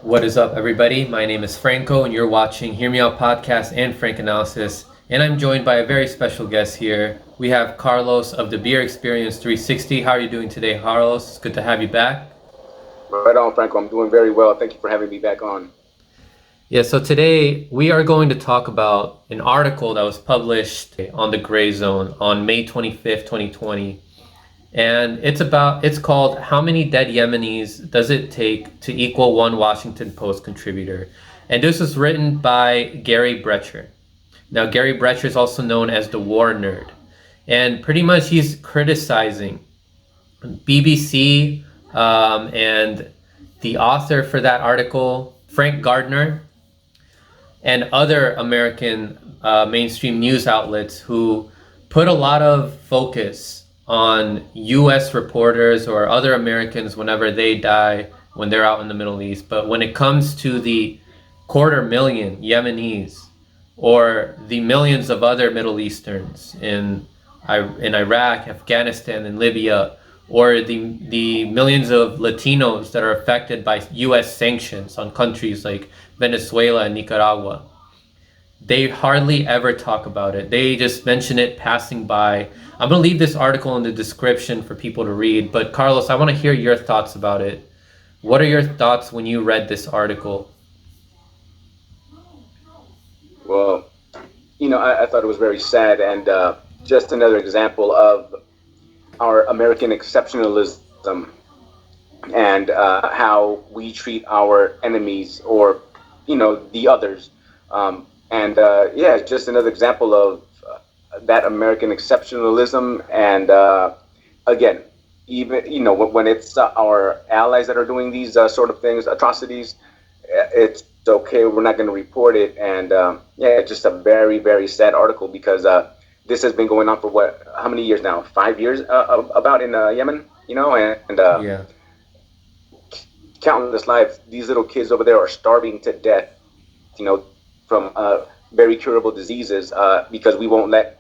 What is up, everybody? My name is Franco, and you're watching Hear Me Out Podcast and Frank Analysis. And I'm joined by a very special guest here. We have Carlos of the Beer Experience 360. How are you doing today, Carlos? It's good to have you back. Right on, Franco. I'm doing very well. Thank you for having me back on. Yeah, so today we are going to talk about an article that was published on the Gray Zone on May 25th, 2020. And it's called How Many Dead Yemenis Does It Take to Equal One Washington Post Contributor? And this was written by Gary Brecher. Now, Gary Brecher is also known as the War Nerd. And pretty much he's criticizing BBC and the author for that article, Frank Gardner, and other American mainstream news outlets who put a lot of focus on US reporters or other Americans whenever they die when they're out in the Middle East. But when it comes to the 250,000 Yemenis or the millions of other Middle Easterns in Iraq, Afghanistan, and Libya, or the millions of Latinos that are affected by US sanctions on countries like Venezuela and Nicaragua, they hardly ever talk about it. They just mention it passing by. I'm going to leave this article in the description for people to read, but Carlos, I want to hear your thoughts about it. What are your thoughts when you read this article? Well, I thought it was very sad and just another example of our American exceptionalism and how we treat our enemies or, the others. Just another example of that American exceptionalism. And again, even, when it's our allies that are doing these sort of things, atrocities, it's okay. We're not going to report it. And it's just a very, very sad article because this has been going on for how many years now? 5 years about in Yemen, Yeah. countless lives. These little kids over there are starving to death, from very curable diseases because we won't let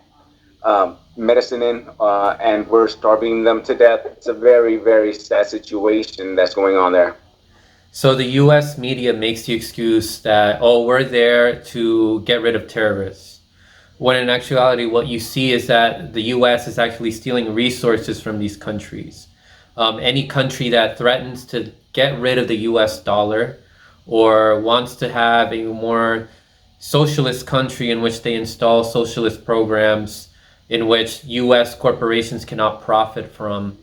medicine in, and we're starving them to death. It's a very, very sad situation that's going on there. So the US media makes the excuse that, oh, we're there to get rid of terrorists. When in actuality, what you see is that the US is actually stealing resources from these countries. Any country that threatens to get rid of the US dollar or wants to have a more socialist country in which they install socialist programs in which US corporations cannot profit from,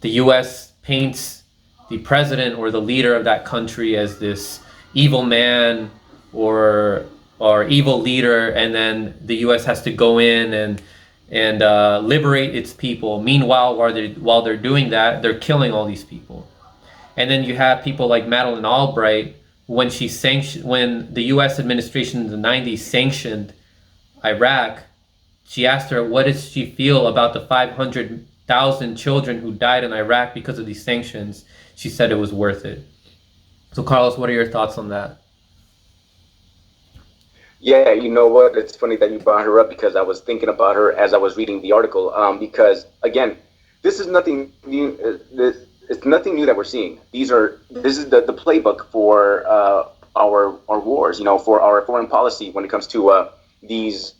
the US paints the president or the leader of that country as this evil man or evil leader, and then the US has to go in and liberate its people. Meanwhile, while they're doing that, they're killing all these people. And then you have people like Madeleine Albright, when the U.S. administration in the 90s sanctioned Iraq, she asked her what did she feel about the 500,000 children who died in Iraq because of these sanctions. She said it was worth it. So Carlos, what are your thoughts on that? Yeah, you know what? It's funny that you brought her up because I was thinking about her as I was reading the article. Because again, this is nothing new. It's nothing new that we're seeing. This is the playbook for our wars. For our foreign policy when it comes to these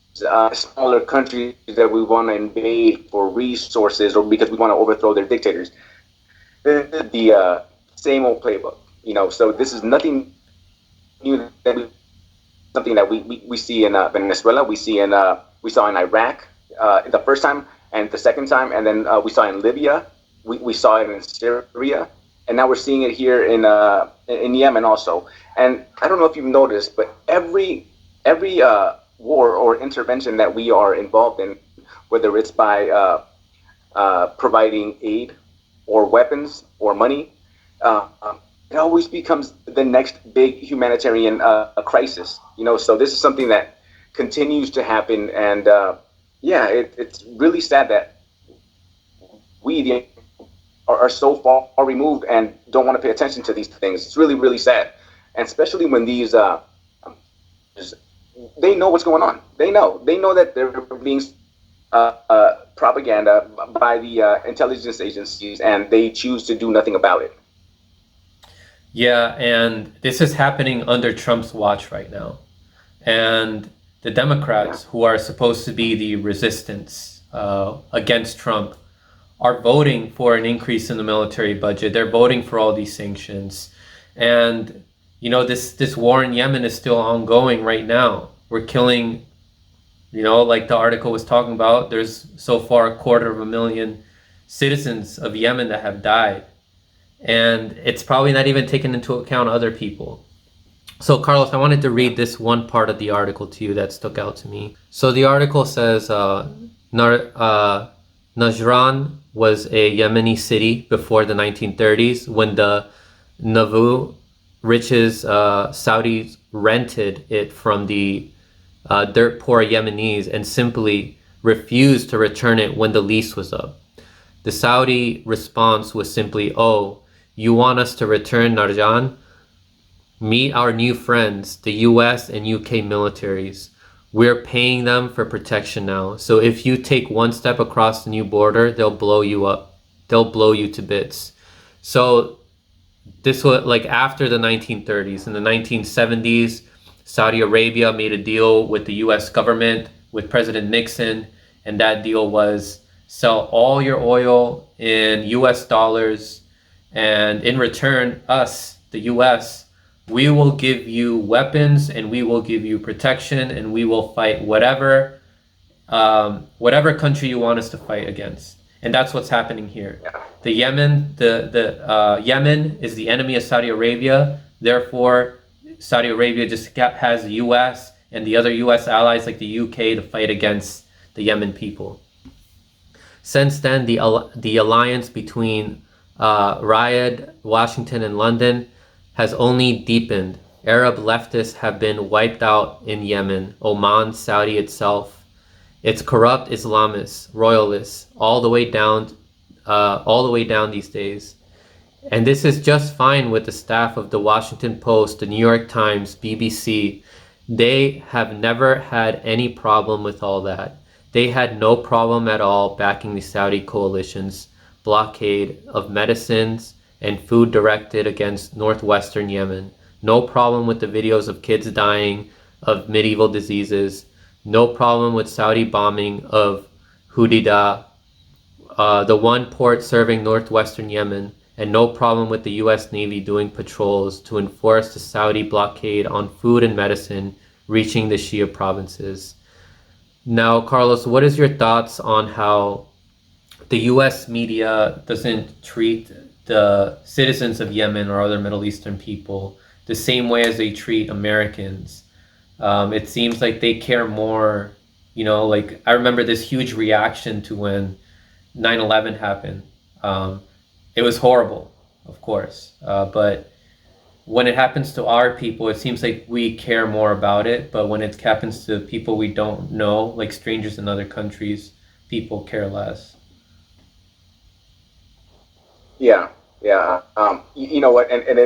smaller countries that we want to invade for resources or because we want to overthrow their dictators. The same old playbook. So this is nothing new that something that we see in Venezuela, we saw in Iraq the first time and the second time, and then we saw in Libya, we saw it in Syria, and now we're seeing it here in Yemen also. And I don't know if you've noticed, but every war or intervention that we are involved in, whether it's by providing aid or weapons or money, it always becomes the next big humanitarian crisis. So this is something that continues to happen, and it's really sad that we are so far removed and don't want to pay attention to these things. It's really, really sad, and especially when these they know what's going on. They know that they're being propaganda by the intelligence agencies, and they choose to do nothing about it. Yeah, and this is happening under Trump's watch right now. And the Yeah. Democrats, who are supposed to be the resistance against Trump, are voting for an increase in the military budget. They're voting for all these sanctions. And this war in Yemen is still ongoing right now. We're killing, like the article was talking about, there's so far 250,000 citizens of Yemen that have died. And it's probably not even taken into account other people. So, Carlos, I wanted to Yeah. read this one part of the article to you that stuck out to me. So, the article says Najran was a Yemeni city before the 1930s when the Navu riches Saudis rented it from the dirt poor Yemenis and simply refused to return it when the lease was up. The Saudi response was simply, "Oh, you want us to return Narjan? Meet our new friends, the US and UK militaries. We're paying them for protection now. So if you take one step across the new border, they'll blow you up. They'll blow you to bits." So this was like after the 1930s. In the 1970s, Saudi Arabia made a deal with the US government, with President Nixon, and that deal was sell all your oil in US dollars, and in return, us, the US, we will give you weapons and we will give you protection and we will fight whatever country you want us to fight against. And that's what's happening here. Yeah. The Yemen is the enemy of Saudi Arabia. Therefore, Saudi Arabia just has the U.S. and the other U.S. allies like the U.K. to fight against the Yemen people. Since then, the alliance between Riyadh, Washington, and London has only deepened. Arab leftists have been wiped out in Yemen, Oman, Saudi itself. It's corrupt Islamists, royalists, all the way down these days. And this is just fine with the staff of the Washington Post, the New York Times, BBC. They have never had any problem with all that. They had no problem at all backing the Saudi coalition's blockade of medicines and food directed against northwestern Yemen. No problem with the videos of kids dying of medieval diseases. No problem with Saudi bombing of Hudaydah, the one port serving northwestern Yemen, and no problem with the U.S. Navy doing patrols to enforce the Saudi blockade on food and medicine reaching the Shia provinces. Now, Carlos, what is your thoughts on how the U.S. media doesn't treat the citizens of Yemen or other Middle Eastern people the same way as they treat Americans? It seems like they care more, like I remember this huge reaction to when 9/11 happened. It was horrible, of course, but when it happens to our people, it seems like we care more about it. But when it happens to people we don't know, like strangers in other countries, people care less. Yeah. Yeah. You know what? And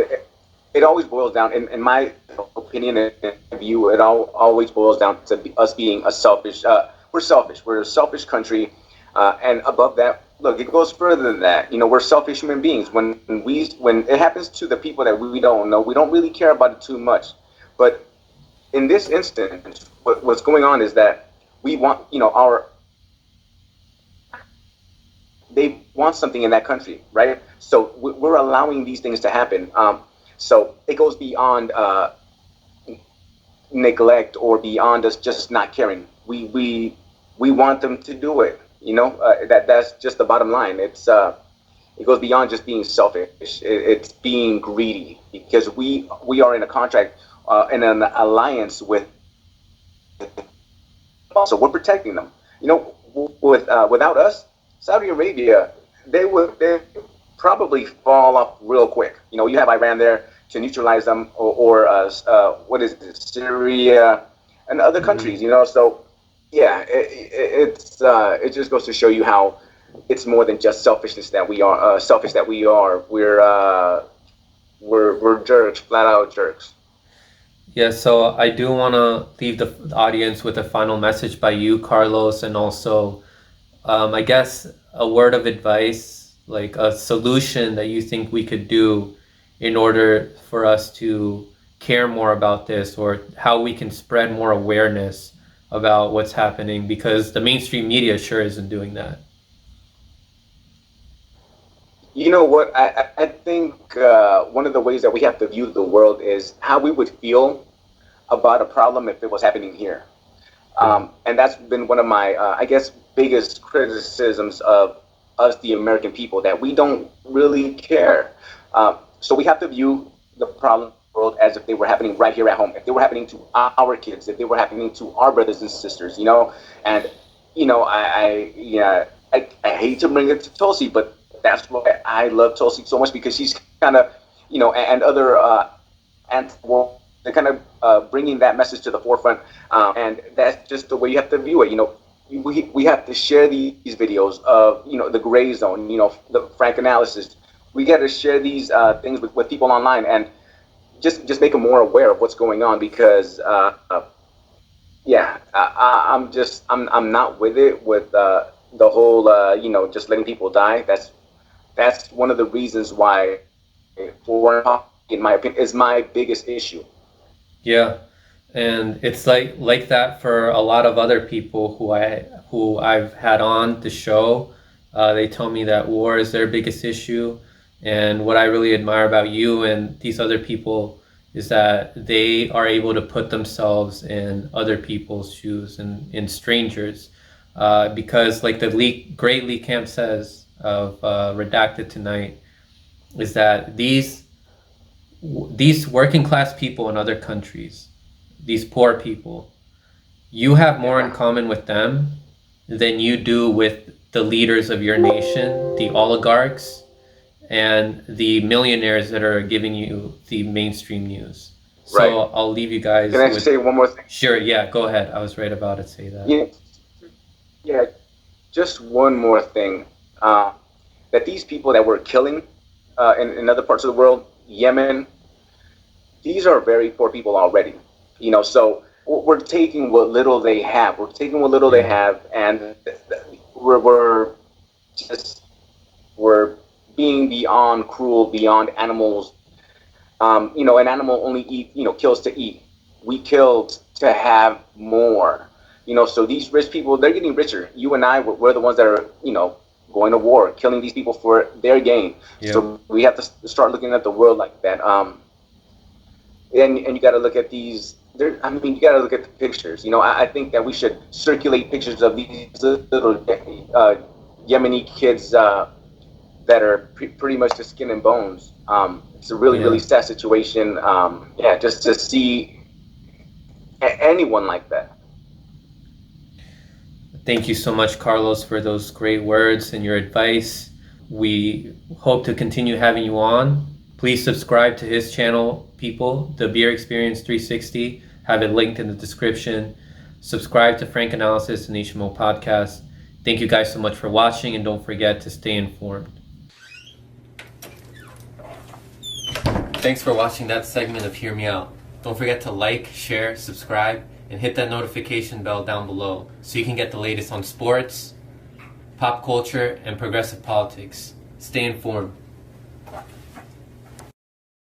it always boils down, in my opinion and view, it always boils down to us being a selfish. We're selfish. We're a selfish country, and above that, look, it goes further than that. We're selfish human beings. When it happens to the people that we don't know, we don't really care about it too much. But in this instance, what's going on is that we want, they want something in that country, right? So we're allowing these things to happen. So it goes beyond neglect or beyond us just not caring. We want them to do it. That's just the bottom line. It goes beyond just being selfish. It's being greedy because we are in a contract, in an alliance with. So we're protecting them. Without us, Saudi Arabia, they probably fall off real quick. You have Iran there to neutralize them, or what is it, Syria and other countries. So yeah, it just goes to show you how it's more than just selfishness that we are selfish that we are. We're jerks, flat out jerks. Yeah, so I do want to leave the audience with a final message by you, Carlos, and also, I guess, a word of advice, like a solution that you think we could do in order for us to care more about this, or how we can spread more awareness about what's happening, because the mainstream media sure isn't doing that. You know what? I think one of the ways that we have to view the world is how we would feel about a problem if it was happening here. Yeah. And that's been one of my, I guess, biggest criticisms of us, the American people, that we don't really care. So we have to view the problem in the world as if they were happening right here at home, if they were happening to our kids, if they were happening to our brothers and sisters, you know. And yeah, I hate to bring it to Tulsi, but that's why I love Tulsi so much, because she's kind of, and other and well, they're kind of bringing that message to the forefront, and that's just the way you have to view it. We have to share these videos of the gray zone, the frank analysis. We got to share these things with people online, and just make them more aware of what's going on, because yeah, I'm not with it, with the whole just letting people die. That's one of the reasons why foreign policy, in my opinion, is my biggest issue. Yeah, and it's like that for a lot of other people who I've had on the show. They tell me that war is their biggest issue, and what I really admire about you and these other people is that they are able to put themselves in other people's shoes and in strangers, because like the great Lee Camp says of Redacted Tonight, is that these working class people in other countries, these poor people, you have more in common with them than you do with the leaders of your nation, the oligarchs, and the millionaires that are giving you the mainstream news. So Right. I'll leave you guys Can I with. say one more thing? Sure, yeah, go ahead. I was right about to say that. Yeah, yeah. Just one more thing. That these people that we're killing in other parts of the world, Yemen, these are very poor people already. So we're taking what little they have. We're taking what little they Yeah. have, and we're just we're being beyond cruel, beyond animals. An animal only kills to eat. We killed to have more. So these rich people, they're getting richer. You and I, we're the ones that are, going to war, killing these people for their gain. Yeah. So we have to start looking at the world like that. And you got to look at these. You got to look at the pictures. I think that we should circulate pictures of these little Yemeni kids that are pretty much just skin and bones. It's a really, Yeah. really sad situation. Yeah, just to see anyone like that. Thank you so much, Carlos, for those great words and your advice. We hope to continue having you on. Please subscribe to his channel, people, The Beer Experience 360. Have it linked in the description. Subscribe to Frank Analysis and HMO Podcast. Thank you guys so much for watching, and don't forget to stay informed. Thanks for watching that segment of Hear Me Out. Don't forget to like, share, subscribe, and hit that notification bell down below so you can get the latest on sports, pop culture, and progressive politics. Stay informed.